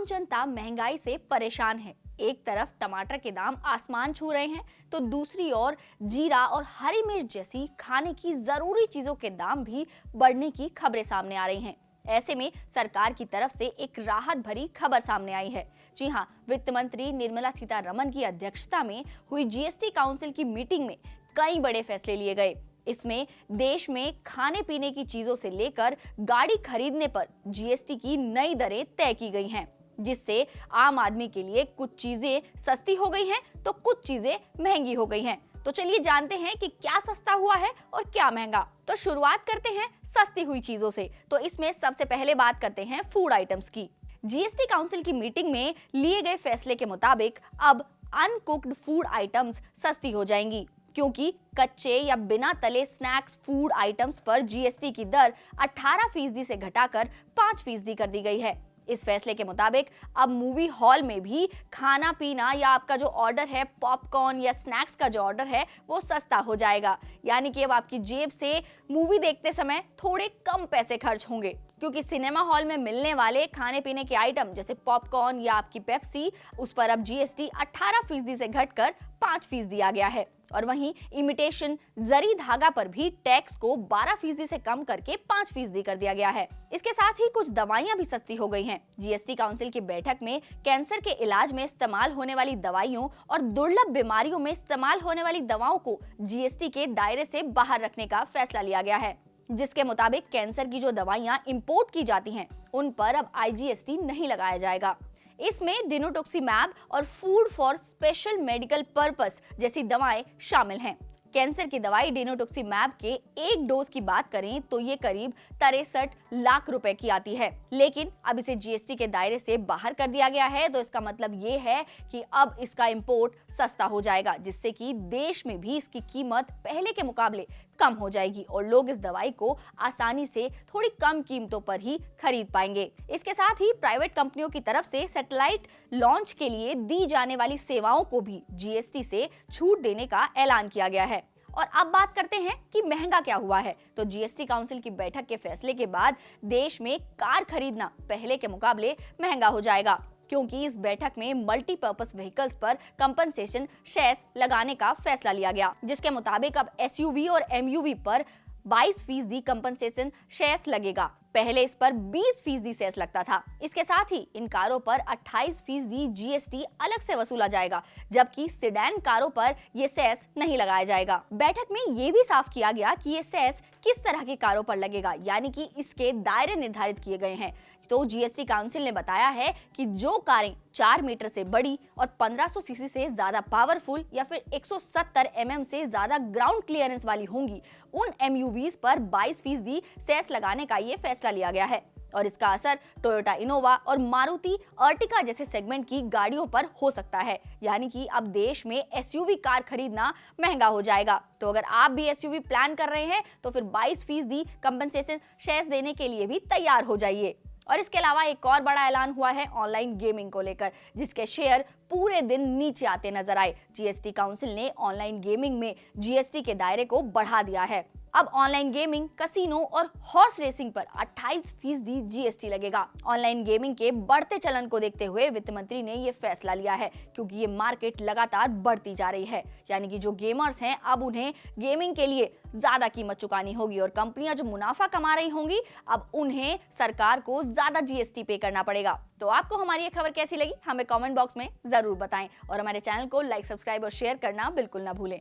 जनता महंगाई से परेशान है। एक तरफ टमाटर के दाम आसमान छू रहे हैं, तो दूसरी ओर जीरा और हरी मिर्च जैसी खाने की जरूरी चीजों के दाम भी बढ़ने की खबरें सामने आ रही हैं। ऐसे में सरकार की तरफ से एक राहत भरी खबर सामने आई है। जी हां, वित्त मंत्री निर्मला सीतारमण की अध्यक्षता में हुई जीएसटी काउंसिल की मीटिंग में कई बड़े फैसले लिए गए। इसमें देश में खाने पीने की चीजों से लेकर गाड़ी खरीदने पर जीएसटी की नई दरें तय की गई हैं, जिससे आम आदमी के लिए कुछ चीजें सस्ती हो गई हैं तो कुछ चीजें महंगी हो गई हैं। तो चलिए जानते हैं कि क्या सस्ता हुआ है और क्या महंगा। तो शुरुआत करते हैं सस्ती हुई चीजों से। तो इसमें सबसे पहले बात करते हैं फूड आइटम्स की। जीएसटी काउंसिल की मीटिंग में लिए गए फैसले के मुताबिक अब अनकुक्ड फूड आइटम्स सस्ती हो जाएंगी, क्योंकि कच्चे या बिना तले स्नैक्स फूड आइटम्स पर जीएसटी की दर 18% से घटाकर 5% कर दी गई है। इस फैसले के मुताबिक अब मूवी हॉल में भी खाना पीना या आपका जो ऑर्डर है पॉपकॉर्न या स्नैक्स का जो ऑर्डर है वो सस्ता हो जाएगा। यानी कि अब आपकी जेब से मूवी देखते समय थोड़े कम पैसे खर्च होंगे, क्योंकि सिनेमा हॉल में मिलने वाले खाने पीने के आइटम जैसे पॉपकॉर्न या आपकी पेप्सी, उस पर अब जीएसटी 18% से घटकर 5% दिया गया है। और वहीं इमिटेशन जरी धागा पर भी टैक्स को 12% से कम करके 5% कर दिया गया है। इसके साथ ही कुछ दवाइयां भी सस्ती हो गई हैं। जीएसटी काउंसिल की बैठक में कैंसर के इलाज में इस्तेमाल होने वाली दवाइयों और दुर्लभ बीमारियों में इस्तेमाल होने वाली दवाओं को जीएसटी के दायरे से बाहर रखने का फैसला लिया गया है, जिसके मुताबिक कैंसर की जो दवाइयां इंपोर्ट की जाती हैं उन पर अब आईजीएसटी नहीं लगाया जाएगा। इसमें डिनोटोक्सीमैब और food for special medical purpose जैसी दवाएं शामिल हैं। कैंसर की दवाई डिनोटोक्सीमैब के एक डोज की बात करें तो ये करीब 63 लाख रुपए की आती है, लेकिन अब इसे जीएसटी के दायरे से बाहर कर दिया गया है। तो इसका मतलब ये है कि अब इसका इंपोर्ट सस्ता हो जाएगा, जिससे कि देश में भी इसकी कीमत पहले के मुकाबले कम हो जाएगी और लोग इस दवाई को आसानी से थोड़ी कम कीमतों पर ही खरीद पाएंगे। इसके साथ ही प्राइवेट कंपनियों की तरफ से सैटेलाइट लॉन्च के लिए दी जाने वाली सेवाओं को भी जीएसटी से छूट देने का ऐलान किया गया है। और अब बात करते हैं कि महंगा क्या हुआ है। तो जीएसटी काउंसिल की बैठक के फैसले के बाद देश में कार खरीदना पहले के मुकाबले महंगा हो जाएगा, क्योंकि इस बैठक में मल्टीपर्पस व्हीकल्स पर कंपनसेशन सेस लगाने का फैसला लिया गया, जिसके मुताबिक अब एसयूवी और एमयूवी पर 22% कंपनसेशन सेस लगेगा। पहले इस पर 20% सेस लगता था। इसके साथ ही इन कारों पर 28% जीएसटी अलग से वसूला जाएगा, जबकि सेडान कारों पर ये सेस नहीं लगाया जाएगा। बैठक में ये भी साफ किया गया कि ये सेस किस तरह की कारों पर लगेगा, यानी कि इसके दायरे निर्धारित किए गए हैं। तो जीएसटी काउंसिल ने बताया है कि जो कारें 4 मीटर से बड़ी और 1500 सीसी से ज्यादा पावरफुल या फिर 170 mm से ज्यादा ग्राउंड क्लियरेंस वाली होंगी, उन एमयूवीज पर 22% सेस लगाने का ये फैसला लिया गया है। और इसका असर टोयोटा इनोवा और मारुति अर्टिगा जैसे सेगमेंट की गाड़ियों पर हो सकता है। यानी कि अब देश में एसयूवी कार खरीदना महंगा हो जाएगा। तो अगर आप भी एसयूवी प्लान कर रहे हैं तो फिर 22% कंपनसेशन सेस देने के लिए भी तैयार हो जाइए। और इसके अलावा एक और बड़ा ऐलान हुआ है ऑनलाइन गेमिंग को लेकर, जिसके शेयर पूरे दिन नीचे आते नजर आए। जीएसटी काउंसिल ने ऑनलाइन गेमिंग में जीएसटी के दायरे को बढ़ा दिया है। अब ऑनलाइन गेमिंग, कसिनो और हॉर्स रेसिंग पर 28% जीएसटी लगेगा। ऑनलाइन गेमिंग के बढ़ते चलन को देखते हुए वित्त मंत्री ने ये फैसला लिया है, क्योंकि ये मार्केट लगातार बढ़ती जा रही है। यानी कि जो गेमर्स हैं अब उन्हें गेमिंग के लिए ज्यादा कीमत चुकानी होगी और कंपनियां जो मुनाफा कमा रही होंगी अब उन्हें सरकार को ज्यादा जीएसटी पे करना पड़ेगा। तो आपको हमारी ये खबर कैसी लगी हमें कमेंट बॉक्स में जरूर बताएं और हमारे चैनल को लाइक, सब्सक्राइब और शेयर करना बिल्कुल ना भूलें।